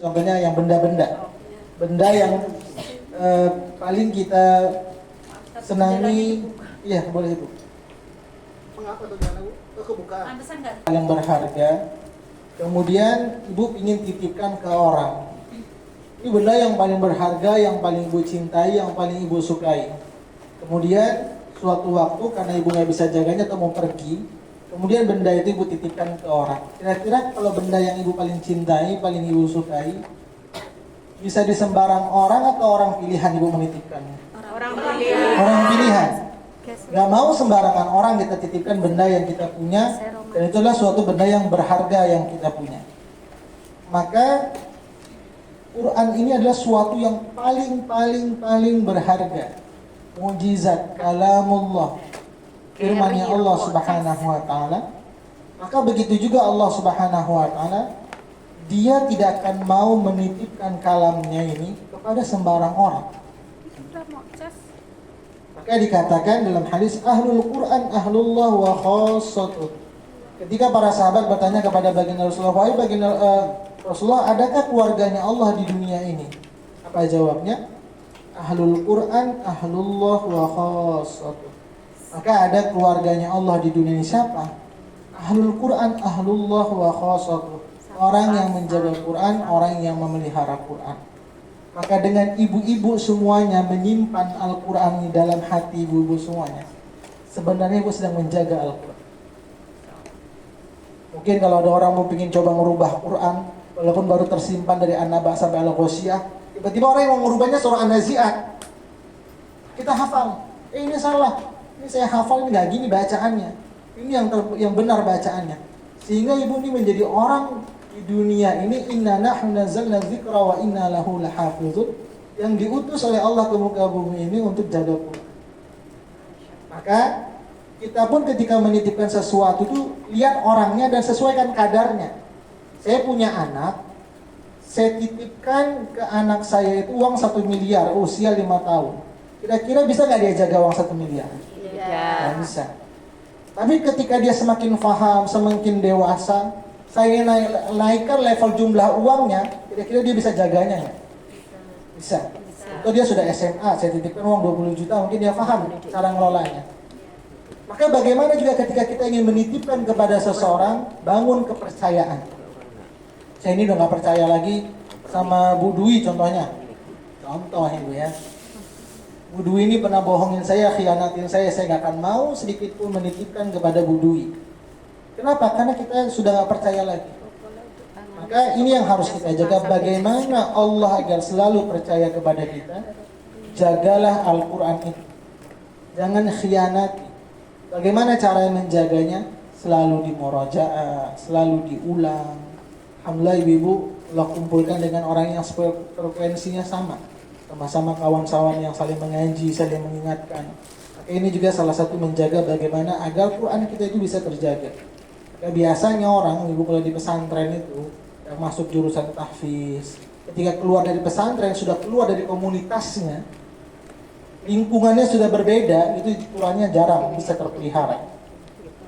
Contohnya yang benda-benda. Benda yang paling kita senangi. Iya, boleh Ibu. Mengapa tuh jangan Bu? Kebukaan. Yang berharga. Kemudian Ibu ingin titipkan ke orang. Ini benda yang paling berharga, yang paling Ibu cintai, yang paling Ibu sukai. Kemudian suatu waktu karena Ibu nggak bisa jaganya atau mau pergi, kemudian benda itu Ibu titipkan ke orang. Kira-kira kalau benda yang Ibu paling cintai, paling Ibu sukai, bisa di sembarang orang atau orang pilihan Ibu menitipkannya? Orang pilihan. Orang pilihan. Gak mau sembarangan orang kita titipkan benda yang kita punya, dan itulah suatu benda yang berharga yang kita punya. Maka Quran ini adalah suatu yang paling berharga. Mukjizat kalamullah, firman-Nya Allah Subhanahu wa taala. Maka begitu juga Allah Subhanahu wa taala, Dia tidak akan mau menitipkan kalamnya ini kepada sembarang orang. Maka dikatakan dalam hadis ahlul Quran ahlullah wa khassatuh. Ketika para sahabat bertanya kepada baginda Rasulullah, "Wahai baginda Rasulullah, adakah keluarganya Allah di dunia ini?" Apa jawabnya? Ahlul Quran ahlullah wa khassatuh. Maka ada keluarganya Allah di dunia ini siapa? Ahlul Quran ahlullah wa khassatuh. Orang yang menjaga Quran, orang yang memelihara Quran. Maka dengan ibu-ibu semuanya menyimpan Al-Quran di dalam hati ibu-ibu semuanya, sebenarnya ibu sedang menjaga Al-Quran. Mungkin kalau ada orang mau ingin coba merubah Quran, walaupun baru tersimpan dari An-Naba sampai Al-Ghasyiyah, tiba-tiba orang yang mau merubahnya surah An-Nazi'at. Kita hafal, ini salah, ini saya hafal, ini nggak gini bacaannya, ini yang benar bacaannya. Sehingga ibu ini menjadi orang di dunia ini, inna nahnu nazzalna dzikra wa inna lahu lahafizun, yang diutus oleh Allah ke muka bumi ini untuk jaga Quran. Maka kita pun ketika menitipkan sesuatu itu lihat orangnya dan sesuaikan kadarnya. Saya punya anak, saya titipkan ke anak saya itu uang 1 miliar usia 5 tahun. Kira-kira bisa nggak dia jaga uang 1 miliar? Nggak bisa. Tapi ketika dia semakin paham, semakin dewasa, saya naikkan level jumlah uangnya, kira-kira dia bisa jaganya nggak? Bisa. Atau dia sudah SMA, saya titipkan uang 20 juta, mungkin dia paham cara ngelolanya. Maka bagaimana juga ketika kita ingin menitipkan kepada seseorang, bangun kepercayaan. Saya ini udah nggak percaya lagi sama Bu Dwi contohnya. Contoh Ibu ya. Bu Dwi ini pernah bohongin saya, khianatin saya nggak akan mau sedikit pun menitipkan kepada Bu Dwi. Kenapa? Karena kita sudah nggak percaya lagi. Maka ini yang harus kita jaga, bagaimana Allah agar selalu percaya kepada kita. Jagalah Al-Quran itu, jangan khianati. Bagaimana cara menjaganya? Selalu dimurajaah, selalu diulang. Alhamdulillah ibu-ibu Allah kumpulkan dengan orang yang frekuensinya sama, sama-sama kawan-kawan yang saling mengaji, saling mengingatkan. Maka ini juga salah satu menjaga bagaimana agar Quran kita itu bisa terjaga. Biasanya orang, ibu kalau di pesantren itu yang masuk jurusan tahfiz, ketika keluar dari pesantren, sudah keluar dari komunitasnya, lingkungannya sudah berbeda, itu Qurannya jarang bisa terpelihara.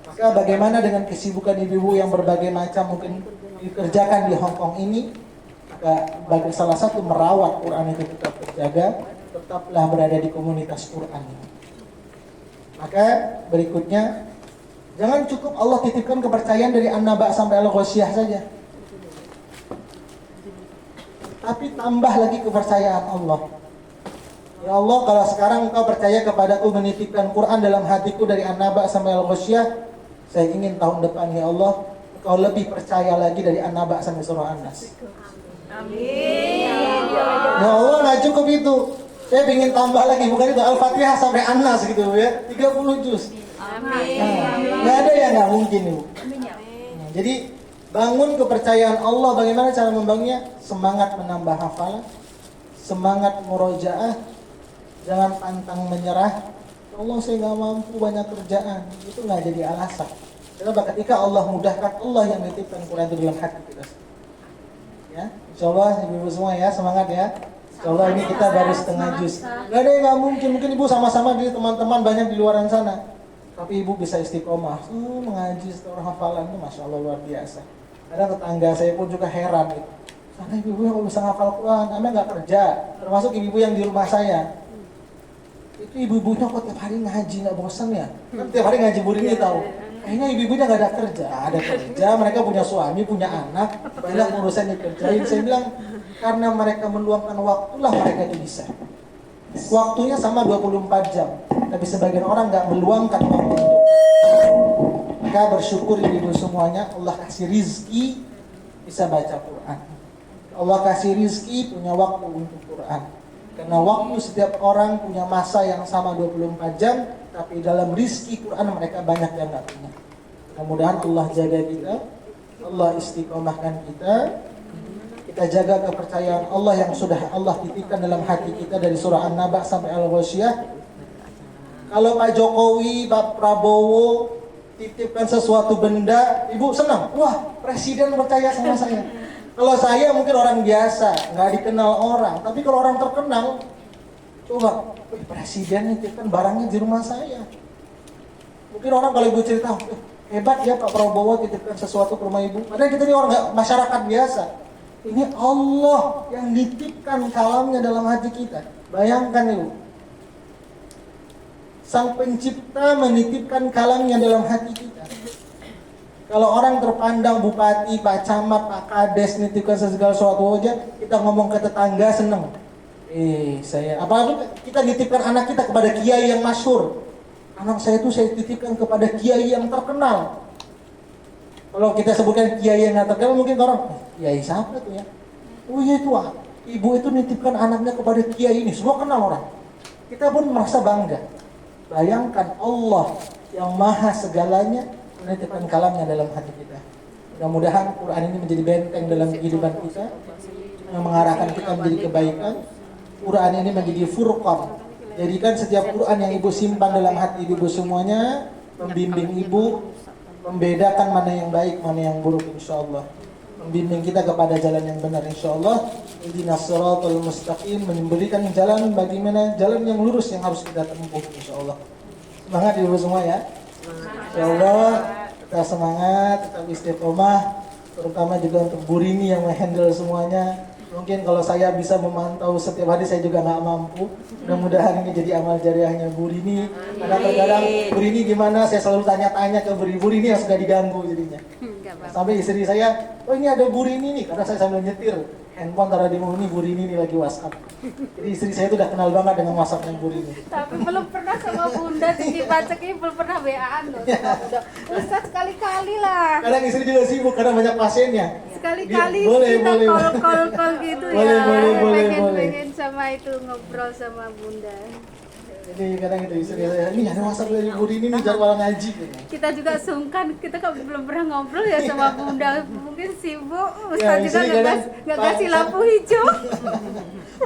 Maka bagaimana dengan kesibukan ibu-ibu yang berbagai macam mungkin dikerjakan di Hong Kong ini, maka salah satu merawat Quran itu tetap terjaga, tetaplah berada di komunitas Quran. Maka berikutnya, jangan cukup Allah titipkan kepercayaan dari An-Naba sampai Al-Ghasyiyah saja, tapi tambah lagi kepercayaan Allah. Ya Allah, kalau sekarang Engkau percaya kepadaku menitipkan Quran dalam hatiku dari An-Naba sampai Al-Ghasyiyah, saya ingin tahun depan ya Allah Engkau lebih percaya lagi dari An-Naba sampai surah An-Nas. Amin. Ya Allah, nggak cukup itu, saya ingin tambah lagi, bukan itu Al-Fatihah sampai An-Nas gitu ya, 30 juz. Amin. Nggak ada yang nggak mungkin Ibu. Jadi bangun kepercayaan Allah. Bagaimana cara membangunnya? Semangat menambah hafalan, semangat murojaah, jangan pantang menyerah. Allah, saya nggak mampu, banyak kerjaan. Itu nggak jadi alasan. Karena ketika Allah mudahkan, Allah yang menitipkan Quran itu dalam hati kita. Ya, insyaallah ibu-ibu semua ya, semangat ya. Insyaallah ini kita baru setengah juz. Gak ada yang nggak mungkin. Mungkin ibu sama-sama di teman-teman banyak di luaran sana, tapi ibu bisa istiqomah, mengaji setelah hafalan itu masya Allah luar biasa. Kadang tetangga saya pun juga heran gitu. karena ibu-ibu yang bisa ngafal Quran, namanya nggak kerja. Termasuk ibu-ibu yang di rumah saya. Itu ibu-ibunya kok tiap hari ngaji nggak bosan ya? Kan tiap hari ngaji Burini tahu. Kayaknya ibu-ibunya nggak ada kerja. Ada kerja, mereka punya suami, punya anak, banyak urusan dikerjain. Saya bilang karena mereka meluangkan waktulah mereka itu bisa. Waktunya sama 24 jam, tapi sebagian orang nggak meluangkan waktu untuk. Maka bersyukur ibu-ibu semuanya, Allah kasih rizki bisa baca Quran. Allah kasih rizki punya waktu untuk Quran. Karena waktu setiap orang punya masa yang sama 24 jam, tapi dalam rizki Quran mereka banyak yang nggak punya. Mudah-mudahan Allah jaga kita, Allah istiqomahkan kita. Kita jaga kepercayaan Allah yang sudah Allah titipkan dalam hati kita dari surah An-Naba sampai Al-Ghasyiyah. Kalau Pak Jokowi, Pak Prabowo titipkan sesuatu benda, ibu senang. Wah, presiden percaya sama saya. Kalau saya mungkin orang biasa, nggak dikenal orang. Tapi kalau orang terkenal, coba, presiden nitipkan barangnya di rumah saya. Mungkin orang kalau ibu cerita, hebat ya Pak Prabowo titipkan sesuatu ke rumah ibu. Padahal kita ini orang nggak masyarakat biasa. Ini Allah yang nitipkan kalamnya dalam hati kita. Bayangkan ibu, Sang Pencipta menitipkan kalamnya dalam hati kita. Kalau orang terpandang bupati, Pak Camat, Pak Kades nitipkan segala sesuatu aja, kita ngomong ke tetangga seneng. Apalagi kita nitipkan anak kita kepada kiai yang masyhur. Anak saya itu saya titipkan kepada kiai yang terkenal. Kalau kita sebutkan kiai yang nggak terkenal, mungkin orang, kiai siapa tuh ya? Oh iya itu ibu itu nitipkan anaknya kepada kiai ini, semua kenal orang. Kita pun merasa bangga. Bayangkan Allah yang maha segalanya menitipkan kalamnya dalam hati kita. Mudah-mudahan Quran ini menjadi benteng dalam kehidupan kita, yang mengarahkan kita menjadi kebaikan. Quran ini menjadi furqan. Jadikan setiap Quran yang ibu simpan dalam hati ibu semuanya, membimbing ibu, membedakan mana yang baik, mana yang buruk insyaallah. Membimbing kita kepada jalan yang benar insyaallah. Ihdinas shiratal mustaqim, memberikan jalan bagaimana jalan yang lurus yang harus kita tempuh insyaallah. Semangat ibu semua ya. Insyaallah kita semangat, tetap istiqomah, terutama juga untuk Burini yang menghandle semuanya. Mungkin kalau saya bisa memantau setiap hari saya juga nggak mampu. Mudah-mudahan ini jadi amal jariahnya Burini. Karena kadang Burini gimana, saya selalu tanya-tanya ke Burini yang sudah diganggu jadinya. Sampai istri saya, oh ini ada Burini nih, karena saya sambil nyetir handphone taruh di ini Burini nih lagi WhatsApp. Jadi istri saya itu udah kenal banget dengan WhatsAppnya Burini. Tapi belum pernah sama Bunda Titi Pacek ini belum pernah WA-an loh sama Bunda. Ustaz sekali-kali lah. Kadang istri juga sibuk karena banyak pasiennya. Sekali-kali Boleh, kita boleh. call gitu Boleh, ya. boleh. Pengen sama itu ngobrol sama Bunda. Jadi kadang itu istri saya, ini ada WhatsApp dari Burini nih jadwal ngaji. Kita juga sungkan, kita kan belum pernah ngobrol ya sama Bunda. Mungkin sibuk, Ya, Ustaz juga istri kadang nggak kasih lampu hijau.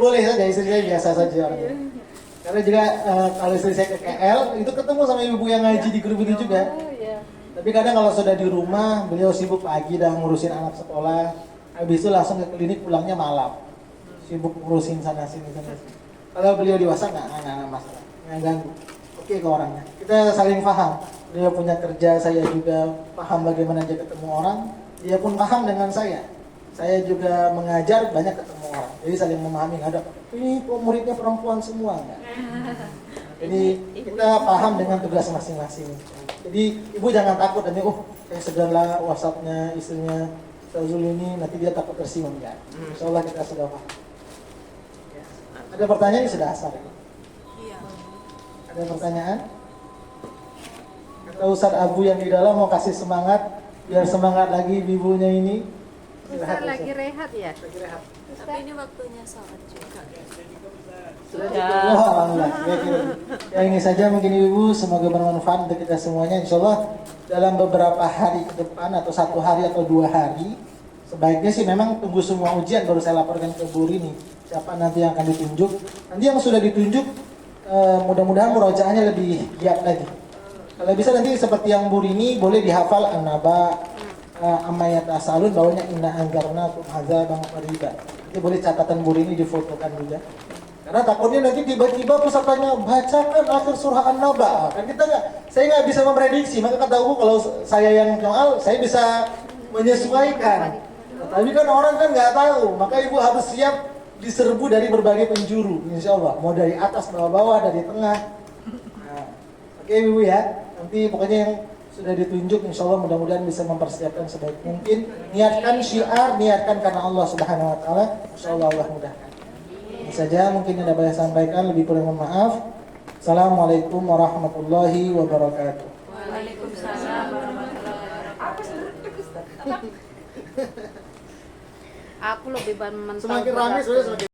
Boleh saja, istri saya biasa saja orangnya. Karena juga kalau istri saya ke KL, itu ketemu sama ibu yang ngaji di grup itu juga. Oh iya. Tapi kadang kalau sudah di rumah, beliau sibuk pagi dah ngurusin anak sekolah. Habis itu langsung ke klinik, pulangnya malam. Sibuk ngurusin sana sini. Kalau beliau di WhatsApp nggak masalah, nggak ganggu. Oke ke orangnya. Kita saling paham. Beliau punya kerja, saya juga paham bagaimana dia ketemu orang. Dia pun paham dengan saya. Saya juga mengajar, banyak ketemu orang. Jadi saling memahami. Ada, ini kok muridnya perempuan semua enggak? Jadi kita paham dengan tugas masing-masing. Jadi ibu jangan takut nanti, saya segarlah WhatsAppnya istrinya Ustazul ini, nanti dia takut tersinggung enggak? Insyaallah kita sudah paham. Ya. Ada pertanyaan ini sudah asar. Iya. Ada pertanyaan? Kata Ustaz Abu yang di dalam mau kasih semangat, biar semangat lagi ibunya ini. Ustaz lagi rehat ya? Lagi rehat. Tapi ini waktunya sholat juga. Sudah. Wah, alhamdulillah. Ya ini saja mungkin ibu, semoga bermanfaat untuk kita semuanya. Insyaallah dalam beberapa hari ke depan atau 1 hari atau 2 hari, sebaiknya sih memang tunggu semua ujian baru saya laporkan ke Burini siapa nanti yang akan ditunjuk. Nanti yang sudah ditunjuk mudah-mudahan murojaahnya lebih giat lagi. Kalau bisa nanti seperti yang Burini boleh dihafal An-Naba, Amayat Asalun, bawahnya Inna Anzarna Kum Azaban Qariba. Jadi boleh catatan Burini difotokan juga. Karena takutnya nanti tiba-tiba pesertanya bacakan akhir surah An-Naba. Kan saya nggak bisa memprediksi. Maka kata Ibu kalau saya yang soal, saya bisa menyesuaikan. Tapi kan orang kan nggak tahu, maka ibu harus siap diserbu dari berbagai penjuru, insya Allah. Mau dari atas, bawah-bawah, dari tengah. Nah, oke ibu ya, nanti pokoknya yang sudah ditunjuk, insya Allah mudah-mudahan bisa mempersiapkan sebaik mungkin. Niatkan syiar, niatkan karena Allah Subhanahu Wa Taala, insya Allah Allah mudahkan. Ini saja mungkin yang dapat saya sampaikan, lebih kurang mohon maaf. Assalamualaikum warahmatullahi wabarakatuh. Waalaikumsalam warahmatullahi wabarakatuh. Aku lebih memantau Semakin ramai, berat. semakin